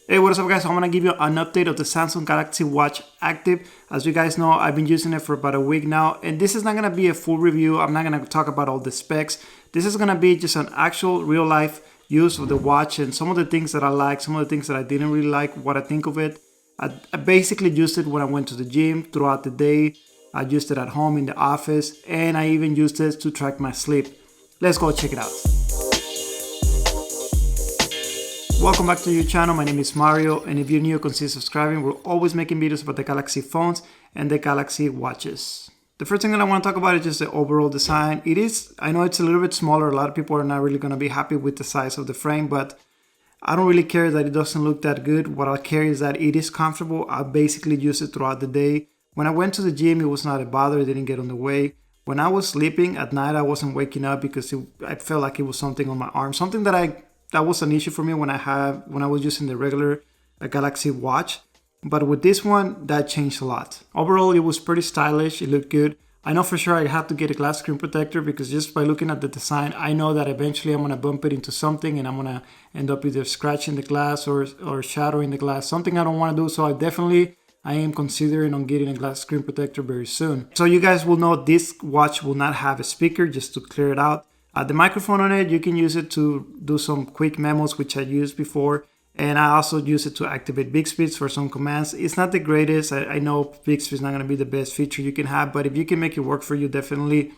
Hey, what is up guys? I'm gonna give you an update of the Samsung Galaxy Watch Active. As you guys know, I've been using it for about a week now, and this is not gonna be a full review. I'm not gonna talk about all the specs. This is gonna be just an actual real life use of the watch and some of the things that I like, some of the things that I didn't really like, what I think of it. I basically used it when I went to the gym throughout the day. I used it at home in the office, and I even used it to track my sleep. Let's go check it out. Welcome back to your channel. My name is Mario, and if you're new, consider subscribing. We're always making videos about the Galaxy phones and the Galaxy watches. The first thing that I want to talk about is just the overall design. I know it's a little bit smaller. A lot of people are not really going to be happy with the size of the frame, but I don't really care that it doesn't look that good. What I care is that it is comfortable. I basically use it throughout the day. When I went to the gym, it was not a bother. It didn't get on the way. When I was sleeping at night, I wasn't waking up because I felt like it was something on my arm. Something that was an issue for me when I was using the regular Galaxy watch. But with this one, that changed a lot. Overall, it was pretty stylish. It looked good. I know for sure I have to get a glass screen protector because just by looking at the design, I know that eventually I'm going to bump it into something and I'm going to end up either scratching the glass or shattering the glass. Something I don't want to do. So I am considering on getting a glass screen protector very soon. So you guys will know this watch will not have a speaker, just to clear it out. The microphone on it, you can use it to do some quick memos, which I used before. And I also use it to activate Bixby for some commands. It's not the greatest. I know Bixby is not going to be the best feature you can have, but if you can make it work for you, definitely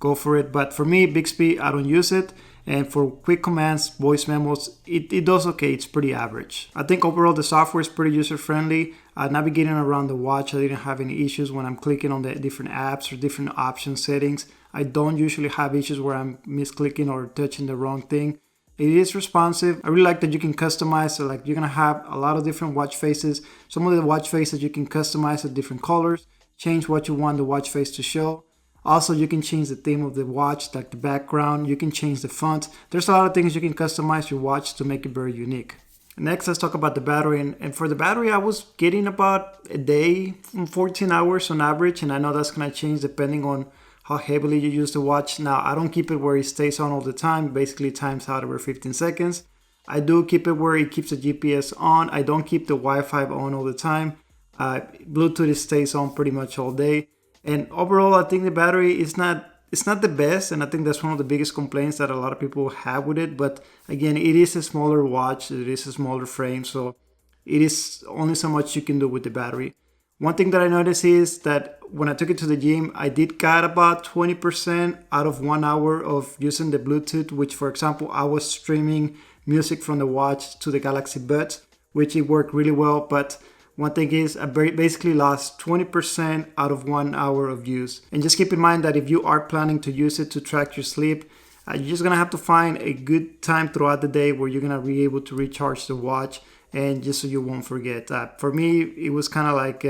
go for it. But for me, Bixby, I don't use it. And for quick commands, voice memos, it does okay. It's pretty average. I think overall the software is pretty user-friendly. Navigating around the watch, I didn't have any issues when I'm clicking on the different apps or different option settings. I don't usually have issues where I'm misclicking or touching the wrong thing. It is responsive. I really like that you can customize. So like you're gonna have a lot of different watch faces. Some of the watch faces you can customize with different colors, change what you want the watch face to show. Also, you can change the theme of the watch, like the background. You can change the font. There's a lot of things you can customize your watch to make it very unique. Next, let's talk about the battery. And for the battery, I was getting about a day, 14 hours on average. And I know that's gonna change depending on how heavily you use the watch. Now, I don't keep it where it stays on all the time, basically times out over 15 seconds. I do keep it where it keeps the GPS on. I don't keep the Wi-Fi on all the time. Bluetooth stays on pretty much all day. And overall, I think the battery is not the best, and I think that's one of the biggest complaints that a lot of people have with it. But again, it is a smaller watch, it is a smaller frame, so it is only so much you can do with the battery. One thing that I noticed is that when I took it to the gym, I did got about 20% out of 1 hour of using the Bluetooth, which for example, I was streaming music from the watch to the Galaxy Buds, which it worked really well. But one thing is I basically lost 20% out of 1 hour of use. And just keep in mind that if you are planning to use it to track your sleep, you're just gonna have to find a good time throughout the day where you're gonna be able to recharge the watch, and just so you won't forget. For me, it was kind of like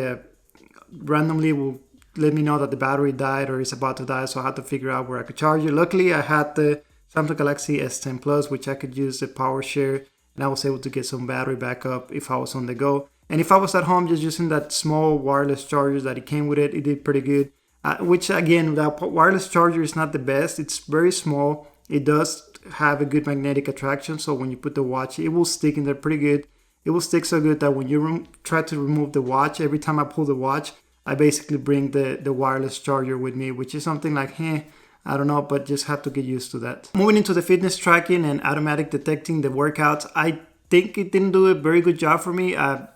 randomly will let me know that the battery died or is about to die, so I had to figure out where I could charge it. Luckily, I had the Samsung Galaxy S10 Plus, which I could use the power share, and I was able to get some battery backup if I was on the go. And if I was at home just using that small wireless charger that it came with it did pretty good. Which again, that wireless charger is not the best. It's very small. It does have a good magnetic attraction, so when you put the watch, it will stick in there pretty good. It will stick so good that when you try to remove the watch, every time I pull the watch, I basically bring the wireless charger with me, which is something like, I don't know, but just have to get used to that. Moving into the fitness tracking and automatic detecting the workouts, I think it didn't do a very good job for me.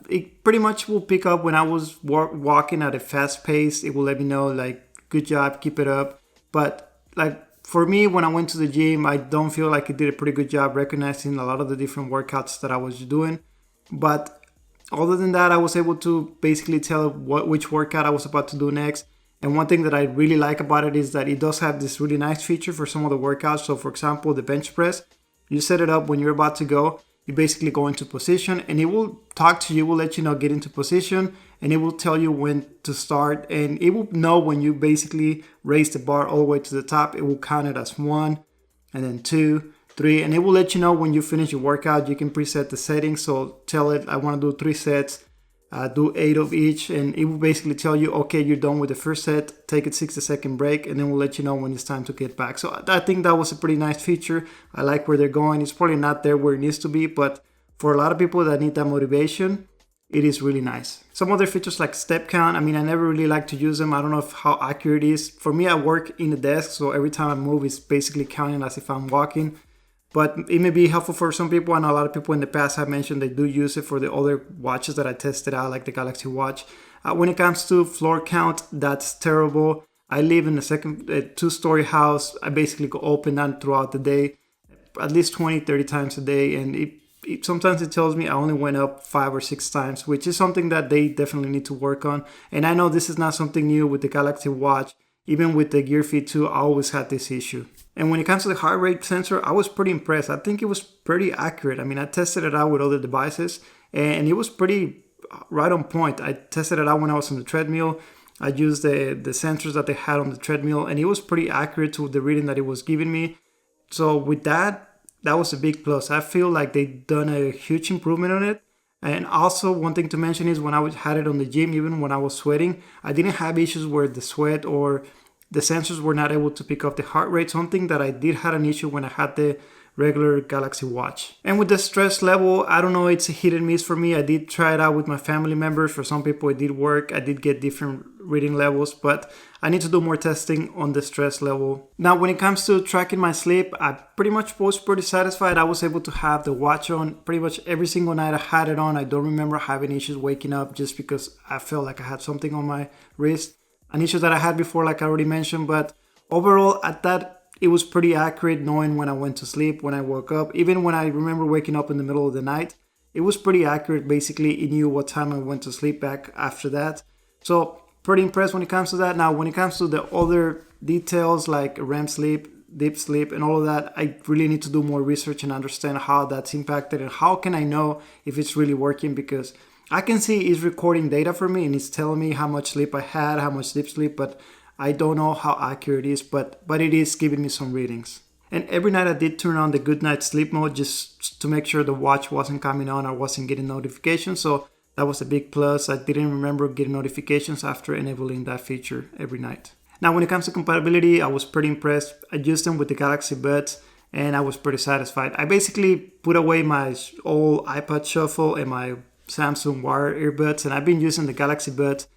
It pretty much will pick up when I was walking at a fast pace. It will let me know like, good job, keep it up. But like for me, when I went to the gym, I don't feel like it did a pretty good job recognizing a lot of the different workouts that I was doing. But other than that, I was able to basically tell which workout I was about to do next. And one thing that I really like about it is that it does have this really nice feature for some of the workouts. So for example, the bench press, you set it up when you're about to go. You basically go into position and it will talk to you, will let you know, get into position, and it will tell you when to start. And it will know when you basically raise the bar all the way to the top, it will count it as 1 and then 2, 3, and it will let you know when you finish your workout. You can preset the settings, so tell it I want to do 3 sets, do 8 of each, and it will basically tell you, okay, you're done with the first set, take a 60-second break, and then we'll let you know when it's time to get back. So I think that was a pretty nice feature. I like where they're going. It's probably not there where it needs to be, but for a lot of people that need that motivation, it is really nice. Some other features like step count, I mean, I never really like to use them. I don't know how accurate it is. For me, I work in the desk, so every time I move, it's basically counting as if I'm walking. But it may be helpful for some people. I know a lot of people in the past have mentioned they do use it for the other watches that I tested out, like the Galaxy Watch. When it comes to floor count, that's terrible. I live in a two-story house. I basically go up and down throughout the day, at least 20, 30 times a day. And sometimes it tells me I only went up 5 or 6 times, which is something that they definitely need to work on. And I know this is not something new with the Galaxy Watch. Even with the Gear Fit 2, I always had this issue. And when it comes to the heart rate sensor, I was pretty impressed. I think it was pretty accurate. I mean, I tested it out with other devices, and it was pretty right on point. I tested it out when I was on the treadmill. I used the sensors that they had on the treadmill, and it was pretty accurate to the reading that it was giving me. So with that was a big plus. I feel like they've done a huge improvement on it. And also, one thing to mention is when I had it on the gym, even when I was sweating, I didn't have issues where the sweat or the sensors were not able to pick up the heart rate, something that I did have an issue when I had the regular Galaxy Watch. And with the stress level, I don't know, it's a hit and miss for me. I did try it out with my family members. For some people, it did work. I did get different reading levels, but I need to do more testing on the stress level. Now, when it comes to tracking my sleep, I pretty much was pretty satisfied. I was able to have the watch on pretty much every single night I had it on. I don't remember having issues waking up just because I felt like I had something on my wrist. An issue that I had before, like I already mentioned, but overall at that, it was pretty accurate knowing when I went to sleep, when I woke up. Even when I remember waking up in the middle of the night, it was pretty accurate. Basically, it knew what time I went to sleep back after that. So pretty impressed when it comes to that. Now, when it comes to the other details like REM sleep, deep sleep, and all of that, I really need to do more research and understand how that's impacted and how can I know if it's really working, because I can see it's recording data for me and it's telling me how much sleep I had, how much deep sleep, but I don't know how accurate it is, but it is giving me some readings. And every night I did turn on the good night sleep mode just to make sure the watch wasn't coming on or wasn't getting notifications. So that was a big plus. I didn't remember getting notifications after enabling that feature every night. Now, when it comes to compatibility, I was pretty impressed. I used them with the Galaxy Buds and I was pretty satisfied. I basically put away my old iPod Shuffle and my Samsung wire earbuds, and I've been using the Galaxy Buds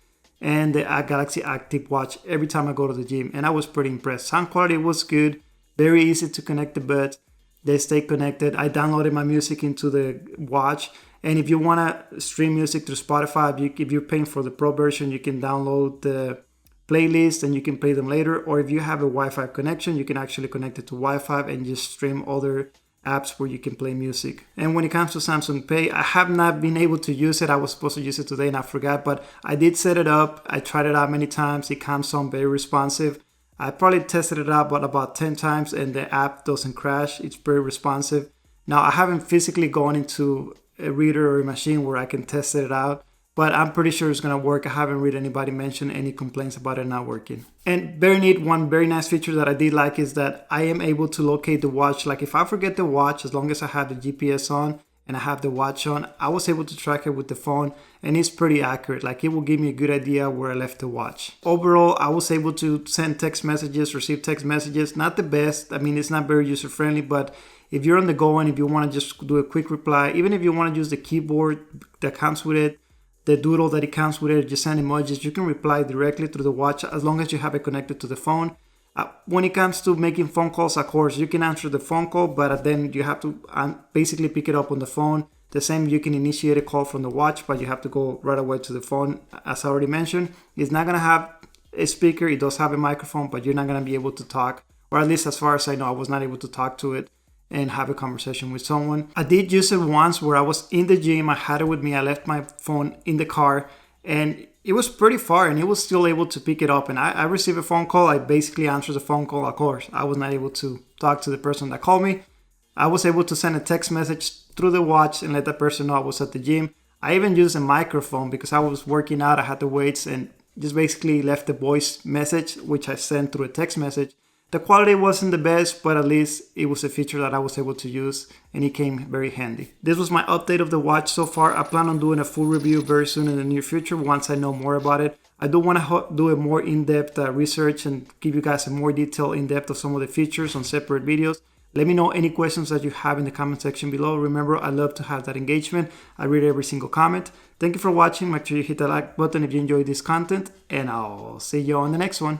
and the Galaxy Active Watch every time I go to the gym, and I was pretty impressed. Sound quality was good, very easy to connect the buds. They stay connected. I downloaded my music into the watch, and if you want to stream music through Spotify, if you're paying for the Pro version, you can download the playlist and you can play them later. Or if you have a Wi-Fi connection, you can actually connect it to Wi-Fi and just stream other apps where you can play music. And when it comes to Samsung Pay, I have not been able to use it. I was supposed to use it today and I forgot, but I did set it up. I tried it out many times. It comes on very responsive. I probably tested it out about 10 times and the app doesn't crash. It's very responsive. Now, I haven't physically gone into a reader or a machine where I can test it out, but I'm pretty sure it's going to work. I haven't read anybody mention any complaints about it not working. And very neat, one very nice feature that I did like is that I am able to locate the watch. Like if I forget the watch, as long as I have the GPS on and I have the watch on, I was able to track it with the phone and it's pretty accurate. Like it will give me a good idea where I left the watch. Overall, I was able to send text messages, receive text messages. Not the best. I mean, it's not very user friendly, but if you're on the go and if you want to just do a quick reply, even if you want to use the keyboard that comes with it, the doodle that it comes with it, just send emojis, you can reply directly through the watch as long as you have it connected to the phone. When it comes to making phone calls, of course, you can answer the phone call, but then you have to basically pick it up on the phone. The same, you can initiate a call from the watch, but you have to go right away to the phone. As I already mentioned, it's not going to have a speaker. It does have a microphone, but you're not going to be able to talk, or at least as far as I know, I was not able to talk to it and have a conversation with someone. I did use it once where I was in the gym. I had it with me. I left my phone in the car and it was pretty far and it was still able to pick it up. And I received a phone call. I basically answered the phone call. Of course, I was not able to talk to the person that called me. I was able to send a text message through the watch and let that person know I was at the gym. I even used a microphone because I was working out. I had the weights and just basically left a voice message, which I sent through a text message. The quality wasn't the best, but at least it was a feature that I was able to use and it came very handy. This was my update of the watch so far. I plan on doing a full review very soon in the near future once I know more about it. I do want to do a more in-depth research and give you guys a more detailed in-depth of some of the features on separate videos. Let me know any questions that you have in the comment section below. Remember, I love to have that engagement. I read every single comment. Thank you for watching. Make sure you hit the like button if you enjoyed this content, and I'll see you on the next one.